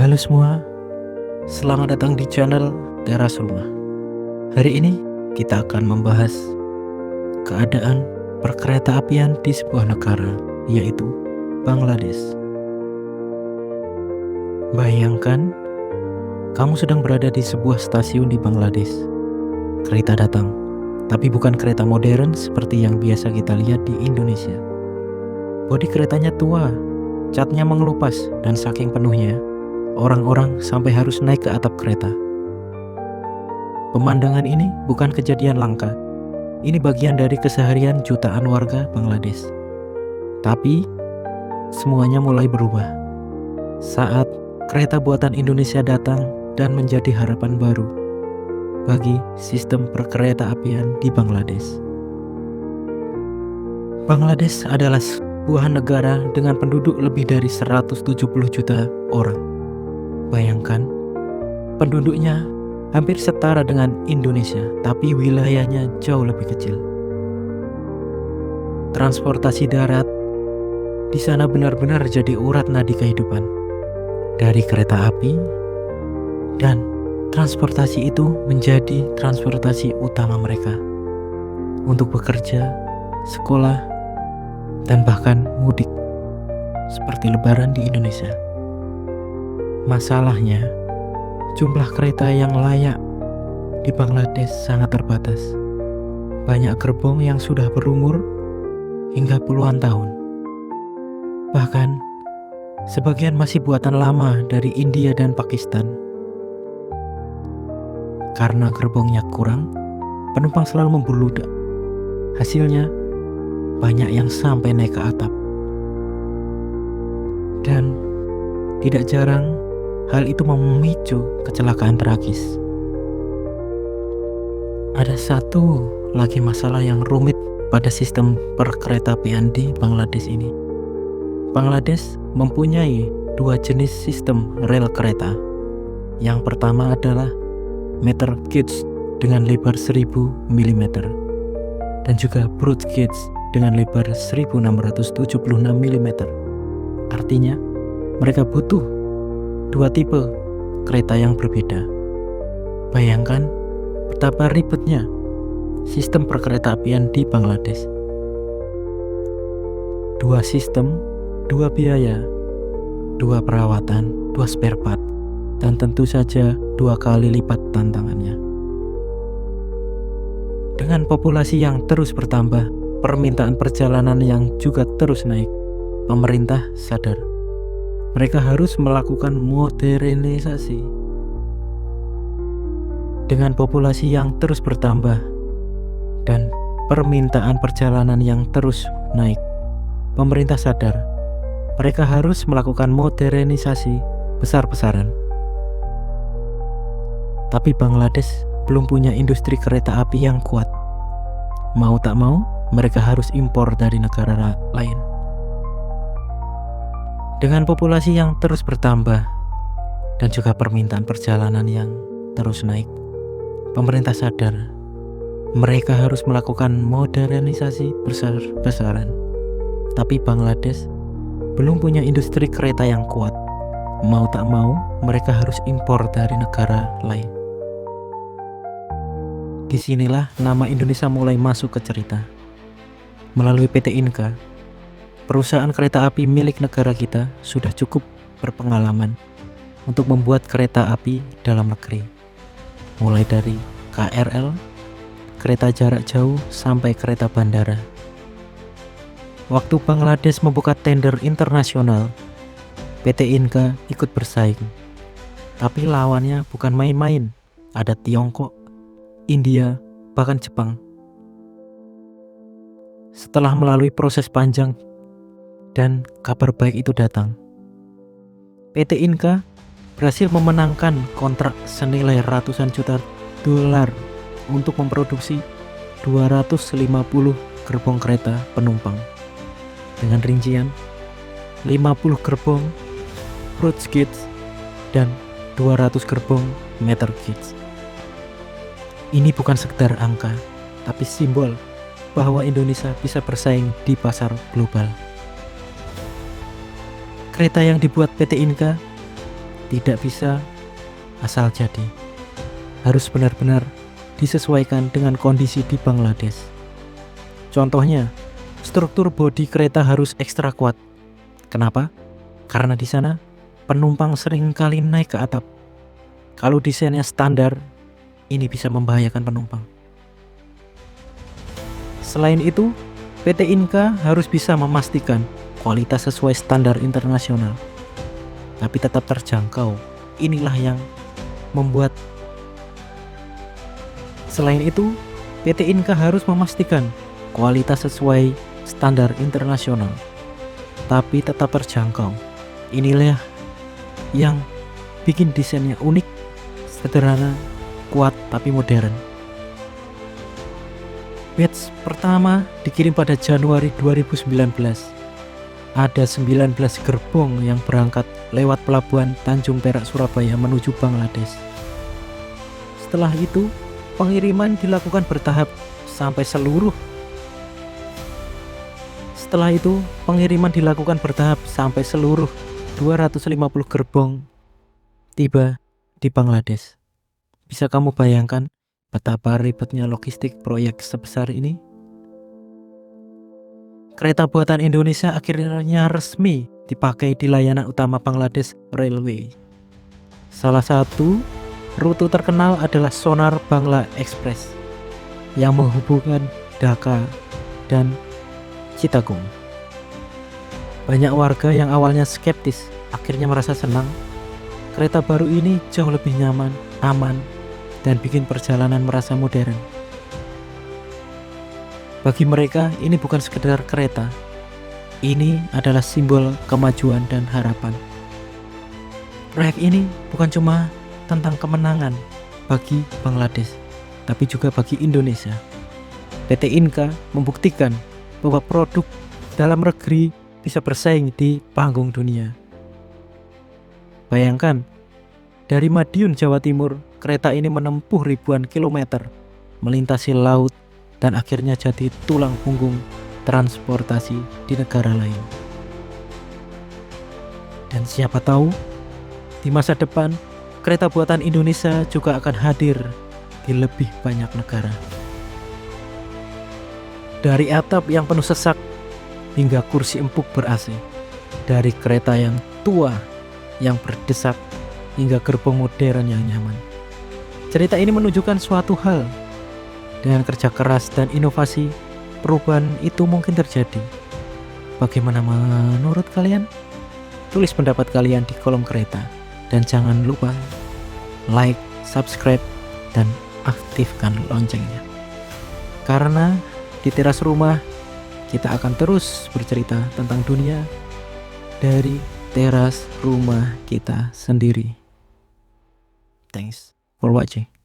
Halo semua, selamat datang di channel Teras Rumah. Hari ini kita akan membahas keadaan perkereta apian di sebuah negara, yaitu Bangladesh. Bayangkan, kamu sedang berada di sebuah stasiun di Bangladesh. Kereta datang, tapi bukan kereta modern seperti yang biasa kita lihat di Indonesia. Bodi keretanya tua, catnya mengelupas, dan saking penuhnya, orang-orang sampai harus naik ke atap kereta. Pemandangan ini bukan kejadian langka. Ini bagian dari keseharian jutaan warga Bangladesh. Tapi, semuanya mulai berubah saat kereta buatan Indonesia datang dan menjadi harapan baru bagi sistem perkereta-apian di Bangladesh. Bangladesh adalah sebuah negara dengan penduduk lebih dari 170 juta orang. Bayangkan, penduduknya hampir setara dengan Indonesia, tapi wilayahnya jauh lebih kecil. Transportasi darat di sana benar-benar jadi urat nadi kehidupan. Dari kereta api, dan transportasi itu menjadi transportasi utama mereka untuk bekerja, sekolah, dan bahkan mudik seperti Lebaran di Indonesia. Masalahnya, jumlah kereta yang layak di Bangladesh sangat terbatas. Banyak gerbong yang sudah berumur hingga puluhan tahun. Bahkan, sebagian masih buatan lama dari India dan Pakistan. Karena gerbongnya kurang, penumpang selalu membeludak. Hasilnya, banyak yang sampai naik ke atap. Dan tidak jarang, hal itu memicu kecelakaan tragis. Ada satu lagi masalah yang rumit pada sistem perkereta-apian di Bangladesh ini. Bangladesh mempunyai dua jenis sistem rel kereta. Yang pertama adalah meter gauge dengan lebar 1000 mm dan juga broad gauge dengan lebar 1676 mm. Artinya, mereka butuh dua tipe kereta yang berbeda. Bayangkan betapa ribetnya sistem perkereta-apian di Bangladesh. Dua sistem, dua biaya, dua perawatan, dua spare part, dan tentu saja dua kali lipat tantangannya. Dengan populasi yang terus bertambah, permintaan perjalanan yang juga terus naik, pemerintah sadar mereka harus melakukan modernisasi. Dengan populasi yang terus bertambah dan permintaan perjalanan yang terus naik, pemerintah sadar mereka harus melakukan modernisasi besar-besaran. Tapi Bangladesh belum punya industri kereta api yang kuat. Mau tak mau, mereka harus impor dari negara lain. Dengan populasi yang terus bertambah dan juga permintaan perjalanan yang terus naik, pemerintah sadar mereka harus melakukan modernisasi besar-besaran. Tapi Bangladesh belum punya industri kereta yang kuat. Mau tak mau, mereka harus impor dari negara lain. Disinilah nama Indonesia mulai masuk ke cerita. Melalui PT Inka, perusahaan kereta api milik negara kita sudah cukup berpengalaman untuk membuat kereta api dalam negeri. Mulai dari KRL, kereta jarak jauh, sampai kereta bandara. Waktu Bangladesh membuka tender internasional, PT Inka ikut bersaing. Tapi lawannya bukan main-main. Ada Tiongkok, India, bahkan Jepang. Setelah melalui proses panjang dan kabar baik itu datang, PT Inka berhasil memenangkan kontrak senilai ratusan juta dolar untuk memproduksi 250 gerbong kereta penumpang dengan rincian 50 gerbong broad gauge dan 200 gerbong meter gauge. Ini bukan sekedar angka, tapi simbol bahwa Indonesia bisa bersaing di pasar global. Kereta yang dibuat PT Inka tidak bisa asal jadi. Harus benar-benar disesuaikan dengan kondisi di Bangladesh. Contohnya, struktur bodi kereta harus ekstra kuat. Kenapa? Karena di sana penumpang sering kali naik ke atap. Kalau desainnya standar, ini bisa membahayakan penumpang. Selain itu, PT Inka harus bisa memastikan kualitas sesuai standar internasional, tapi tetap terjangkau. Inilah yang membuat. Selain itu, PT Inka harus memastikan kualitas sesuai standar internasional, tapi tetap terjangkau. Inilah yang bikin desainnya unik, sederhana, kuat, tapi modern. Batch pertama dikirim pada Januari 2019. Ada 19 gerbong yang berangkat lewat pelabuhan Tanjung Perak Surabaya menuju Bangladesh. Setelah itu, pengiriman dilakukan bertahap sampai seluruh 250 gerbong tiba di Bangladesh. Bisa kamu bayangkan betapa ribetnya logistik proyek sebesar ini? Kereta buatan Indonesia akhirnya resmi dipakai di layanan utama Bangladesh Railway. Salah satu rute terkenal adalah Sonar Bangla Express yang menghubungkan Dhaka dan Chittagong. Banyak warga yang awalnya skeptis akhirnya merasa senang. Kereta baru ini jauh lebih nyaman, aman, dan bikin perjalanan merasa modern. Bagi mereka, ini bukan sekedar kereta. Ini adalah simbol kemajuan dan harapan. Proyek ini bukan cuma tentang kemenangan bagi Bangladesh, tapi juga bagi Indonesia. PT Inka membuktikan bahwa produk dalam negeri bisa bersaing di panggung dunia. Bayangkan, dari Madiun, Jawa Timur, kereta ini menempuh ribuan kilometer, melintasi laut, dan akhirnya jadi tulang punggung transportasi di negara lain. Dan siapa tahu, di masa depan, kereta buatan Indonesia juga akan hadir di lebih banyak negara. Dari atap yang penuh sesak hingga kursi empuk ber-AC, dari kereta yang tua yang berdesak hingga gerbong modern yang nyaman. Cerita ini menunjukkan suatu hal. Dengan kerja keras dan inovasi, perubahan itu mungkin terjadi. Bagaimana menurut kalian? Tulis pendapat kalian di kolom kereta. Dan jangan lupa like, subscribe, dan aktifkan loncengnya. Karena di teras rumah, kita akan terus bercerita tentang dunia dari teras rumah kita sendiri. Thanks for watching.